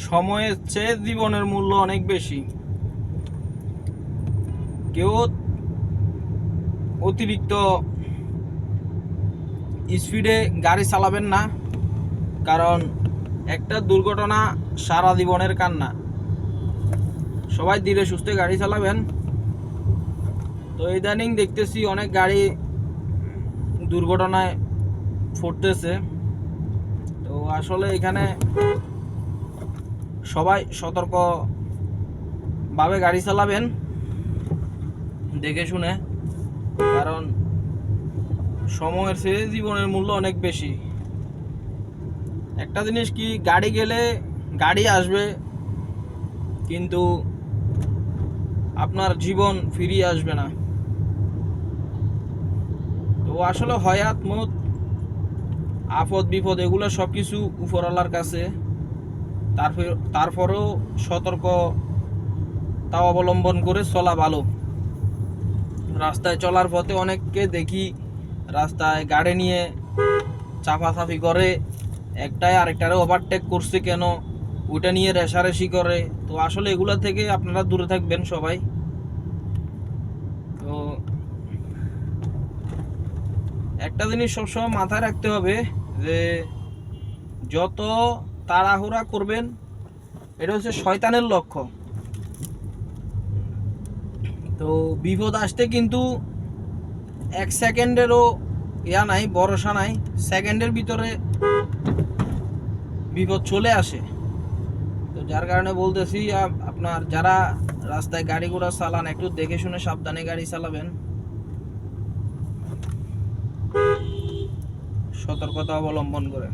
সময়ের চেয়ে জীবনের মূল্য অনেক বেশি। কেউ অতিরিক্ত স্পিডে গাড়ি চালাবেন না, কারণ একটা দুর্ঘটনা সারা জীবনের কান্না। সবাই ধীরে সুস্থে গাড়ি চালাবেন। তো ইদানিং দেখতেছি অনেক গাড়ি দুর্ঘটনায় পড়তেছে। তো আসলে এখানে সবাই সতর্কভাবে গাড়ি চালাবেন, দেখে শুনে, কারণ সময়ের চেয়ে জীবনের মূল্য অনেক বেশি। একটা জিনিস কি, গাড়ি গেলে গাড়ি আসবে, কিন্তু আপনার জীবন ফিরিয়ে আসবে না। তো আসলে হয়াত মত, আপদ বিপদ এগুলো সব কিছু উপরওয়ালার কাছে। তারপরেও সতর্কতা অবলম্বন করে চলা ভালো। রাস্তায় চলার পথে অনেককে দেখি রাস্তায় গাড়ি নিয়ে চাপাচাপি করে, একটাই আরেকটারে ওভারটেক করছে কেন, ওইটা নিয়ে রেষারেষি করে। তো আসলে এগুলা থেকে আপনারা দূরে থাকবেন সবাই। তো একটা জিনিস সবসময় মাথায় রাখতে হবে যে যত তাড়াহুড়া করবেন, এটা হচ্ছে শয়তানের লক্ষ্য। তো বিপদ আসতে কিন্তু 1 সেকেন্ডেরও নাই, ভরসা নাই। সেকেন্ডের ভিতরে বিপদ চলে আসে। তো যার কারণে বলতেছি, আপনার যারা রাস্তায় গাড়ি ঘোড়া চালান, একটু দেখে শুনে সাবধানে গাড়ি চালাবেন, সতর্কতা অবলম্বন করে।